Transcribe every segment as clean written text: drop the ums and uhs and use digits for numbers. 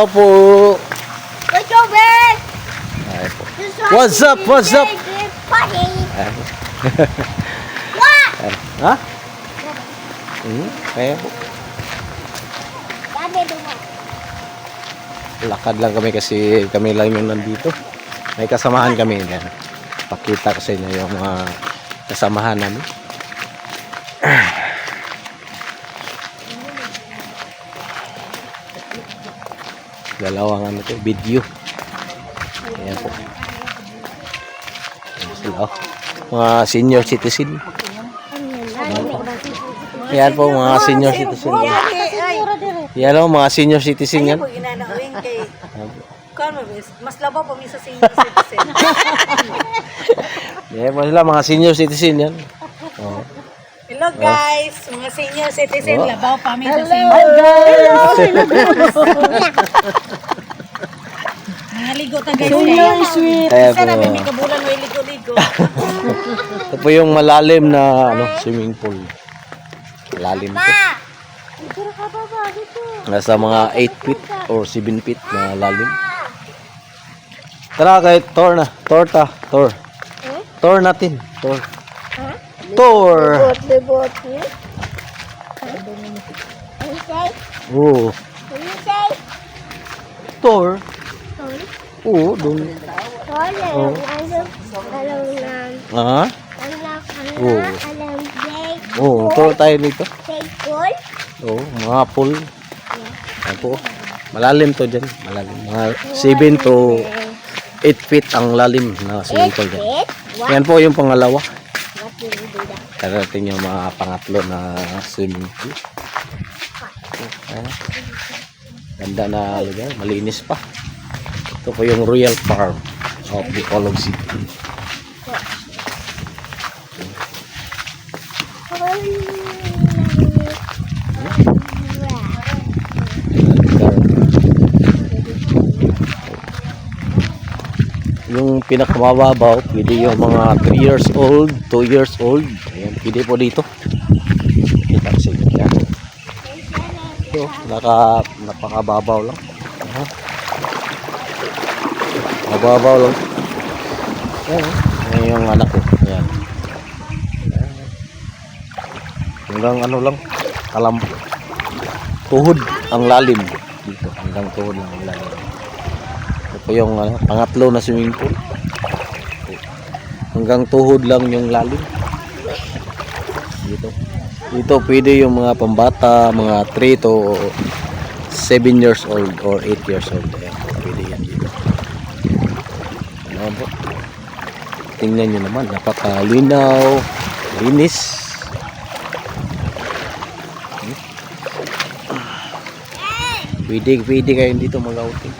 Hello po. Good job, Ben. Ay po. What's up? What's up? Funny. Ay. What? Ay. Ha? Kaya po. Dami mo. Lakad lang kami kasi kami lang yung nandito. May kasamahan kami. Yan. Pakita ko sa inyo yung mga kasamahan namin. Dalawang ano to, video. Ayan po. Ayan sila, oh. Mga senior citizen. Ayan po mga senior citizen. Yan o, mga senior citizen yan. Po ginanawin kay mas labaw pa mi sa senior citizen. Yan po sila, mga senior citizen yan. Oh. Hello guys, mga senior citizen, Oh. labaw pa mi sa senior. Naligo ta guys. Ayan po. Sana may kabulan mo iligo-ligo. Ito po yung malalim na ano, swimming pool. Malalim po. Nasa mga 8 feet or 7 feet na lalim. Tara kahit tour na. Tour. Tour natin. Tour. Tour. Bote. Ano say? Oo. Ano say? Tour. Oo, doon. Alam Ha? Oo. alam, Jake. Oo, tour tayo dito. Jake Paul. Oo, mga pool. Ayan po. Malalim to dyan. Malalim. Mga 7 to 8 feet ang lalim na swimming pool dyan. Yan po yung pangalawa. Tara natin yung mga pangatlo na swimming pool. Ayan. Ganda na lugar. Malinis pa. Ito po yung Royal Farm of Bacolod City. Yung pinakamababaw, pwede yung mga 3 years old, 2 years old. Ayan, pwede po dito. Kita ko sa inyo. Ayan. Ito, napakababaw lang. Mababaw lang. Ayan, ayan yung anak ko. Ayan. Ayan. Hanggang ano lang, tuhod ang lalim. Dito, hanggang tuhod lang ang lalim. Ito po yung pangatlo na swimming pool. Hanggang tuhod lang yung lalim. Dito pwede yung mga pambata, mga 3 to 7 years old or 8 years old. Ayan, pwede yan dito. Ayan po. Tingnan nyo naman, napakalinaw, linis. Pwede kayo dito mag-outing.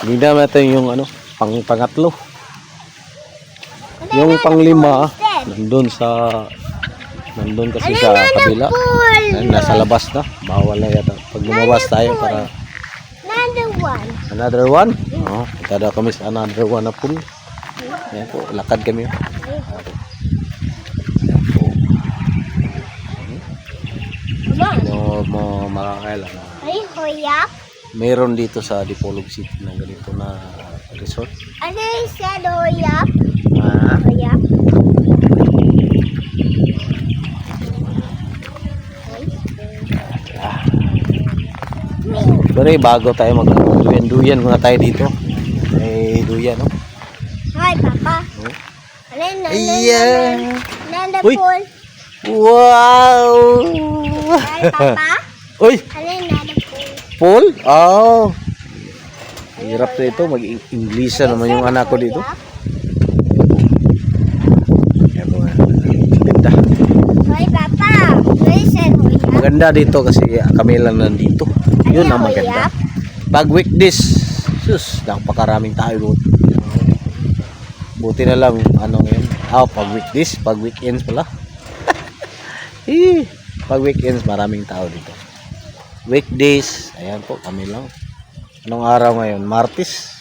Tingnan natin yung ano, pangatlo. Yung panglima, nandun kasi sa kabila. Ayan, nasa labas na. Bawal na yata. Pag lumabas tayo para another one. Oh, punta daw kami sa another one na pool. Ayan po, lakad kami. Mo makakailan. Ay, hoyak. Meron dito sa Bacolod City ng ganito na resort. Ano yung sa hoyak? Ah, Hoyak. pero bago tayo mag-duyan muna tayo dito. May duyan, no? Hi, Papa. Ano yung Ayan. Nanda Uy. Paul? Wow! Hi, Papa. Uy! Ano yung Nanda Paul? Paul? Oh! Hirap na ito. Mag-Inglisa naman yung anak ko dito. Ayan po. Ganda. Hi, Papa. Listen, hoyak. Maganda dito kasi kami lang nandito. Yun ang maganda. Pag weekdays, sus, napakaraming tayo doon. Buti na lang, ano ngayon? Pag weekdays, pag weekends pala. Pag weekends, maraming tao dito. Weekdays, ayan po, kami lang. Anong araw ngayon? Martes.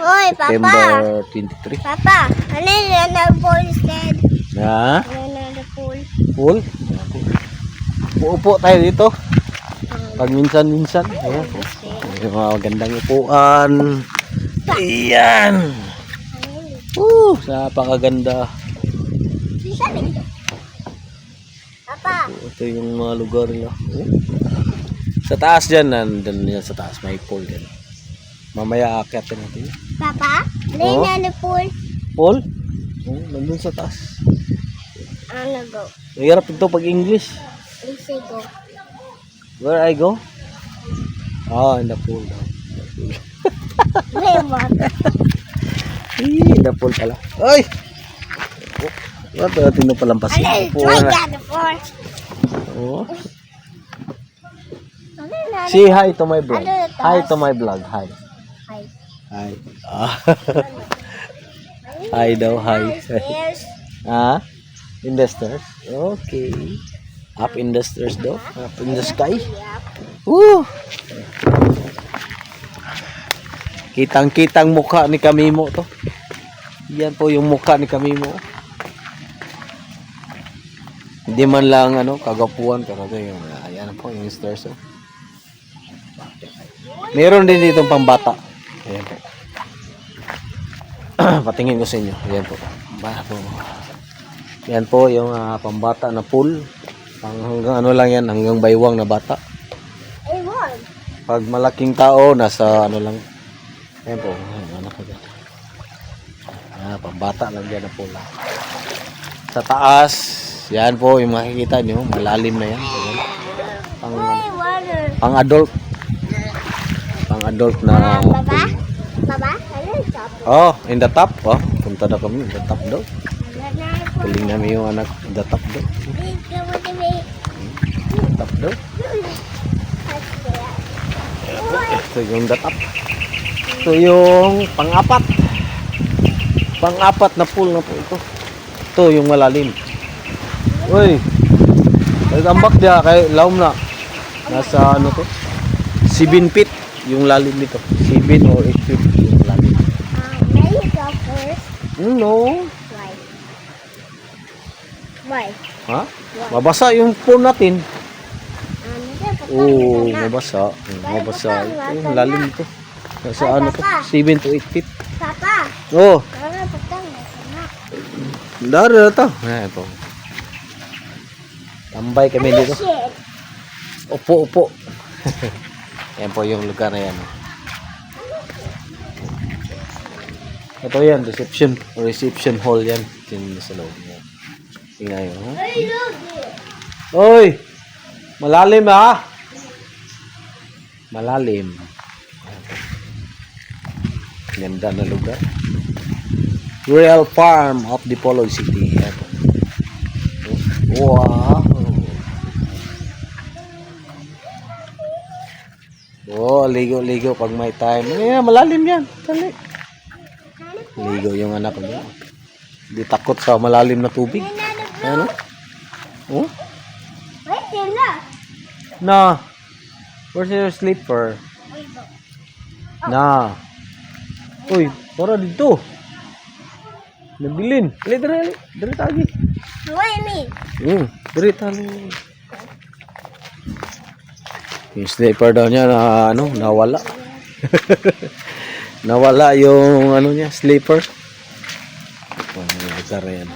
Hoy, Papa. September 23. Papa, alin na pool instead? Na? Alin na pool? Pool? Upo tayo dito. Pag minsan-minsan. Ayan. Yung mga magandang upuan. Ayan. Napakaganda. Papa. Ito yung mga lugar nila. Sa taas dyan, nandun yan sa taas. May pool dyan. Mamaya aakyat natin. Papa, alin na pool? Pool? Nandun sa taas. Ano go? Mahirap ito pag English. Easy go. Where I go? In the pool. May water. In the pool pala. Ay! What natin na palampasin? Alin, Pool try na. that before. Oh. Alin na. Say hi to my vlog. Ano ito? Hi to my vlog. Hi. Hi. Hi. Hi daw. Hi. Stairs. In the stairs? Okay. Up in the stairs daw? Up in the sky? Yep. Woo! Kitang-kitang mukha ni Kamimo to. Yan po yung mukha ni Kamimo. Hindi man lang kagapuan pero yung ayan po yung stairs. Meron din ditong pambata. Ayan po. Patingin ko sa inyo. Ayan po. Yan po yung pambata na pool. Hanggang lang yan, hanggang baywang na bata. Hey, one. Pag malaking tao, nasa lang. Ayan po. Anak ko dyan. Pambata lang dyan na pool. Sa taas, yan po yung makikita nyo. Malalim na yan. Ayan. Hey, water. Pang adult. Pang adult na Baba? pool. Baba? Alin top? In the top. Punta na kami. In the top daw. Galing namin yung anak. In the top daw. Top daw. Ito yung the top. Ito yung pang-apat. Pang-apat na pool na po ito. Ito yung malalim. Uy. Nagambak dia kay laom na. Nasa to? 7 feet yung lalim nito. 7 or 8 feet yung lalim. May you go first? No. Why? Why? Ha? Mabasa yung pool natin. Oo, Papa. mabasa. Mabasa. Ito yung lalim nito. Nasa Ay, to? Papa. 7 to 8 feet. Papa. Oh, Ano patang? dari na to. Ito. Tambay kami dito. Shit. Upo, upo. Yan po yung lugar na yan. Ito yan, reception hall yan. Yan sa loob niya. Tingnan yun. Ha? Hey, look here. Oy! Malalim ha? Malalim. Ganda na lugar. Real Farm of Dipolog City. Ito. Wow! Oh, ligo-ligo pag may time. Ayan, malalim yan. Dali. Ligo yung anak ko dyan. Hindi takot sa malalim na tubig. Ano? Oh? Wait, sila. Na. Where's your slipper? Na. Uy, para dito. Nabilin. Dali, dali. Dali tagi. Why me? Dali tagi. Yung slipper daw niya na nawala. Nawala yung niya, slipper. Lugar na yan.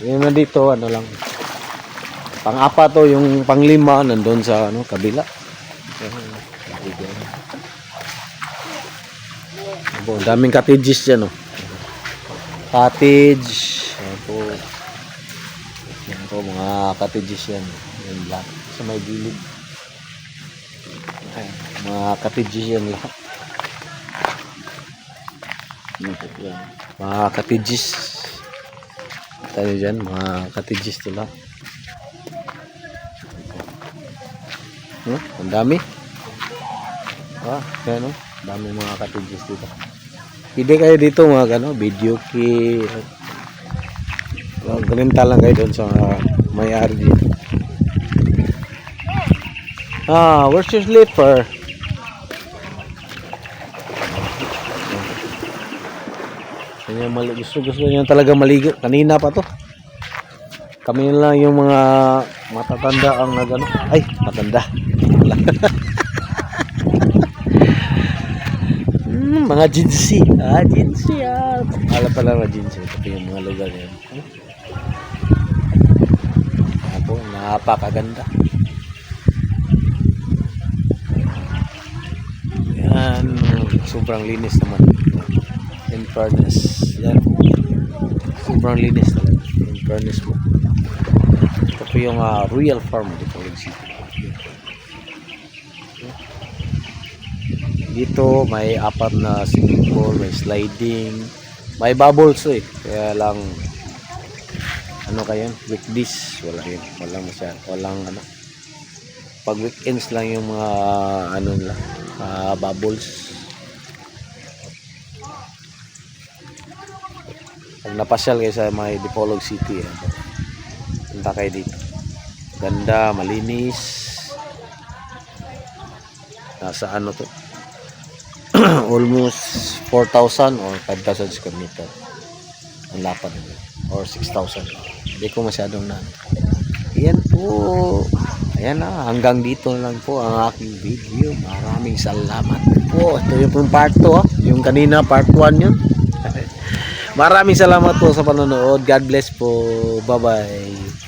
Yung na dito, lang. Pang-apat to, yung pang-lima, nandun sa kabila. Daming cottages dyan, Cottage. Ayan po, mga cottages yan. Yan lang. Sa may gilid. Ayan, mga cottages yan lahat. Mga cottages. Tayo dyan, mga cottages to lahat. Ang dami. Ayan dami mga cottages dito. Pwede kayo dito mga video key. Galinta lang kayo doon sa may-ari dito. Where's your slipper? gusto niyo talaga maligo. Kanina pa to. Kami lang yung mga matatanda ang nagano. Ay, matanda. Mga jinsi. Jinsi yan. Alam pala mga jinsi. Ito yung mga lugar yan. Ako, napakaganda. Yan. Sobrang linis naman. In fairness. Yan. Sobrang linis naman. In fairness mo. Ito po yung Royal Farm dito sa City. Dito may apat na swimming pool, may sliding, may bubbles kaya lang ano kayo, weekdays wala yun, walang ano, pag weekends lang yung mga ano nila, bubbles. Pag napasyal kayo sa may Dipolog City, punta kayo dito, ganda, malinis, nasa ano to, almost 4,000 or 5,000 square meter ang lapad nila, or 6,000. Hindi ko masyadong na. Ayan po. Ayan na. Hanggang dito lang po ang aking video. Maraming salamat po. Ito yung part 2. Yung kanina part 1 yun. Maraming salamat po sa panonood. God bless po. Bye bye.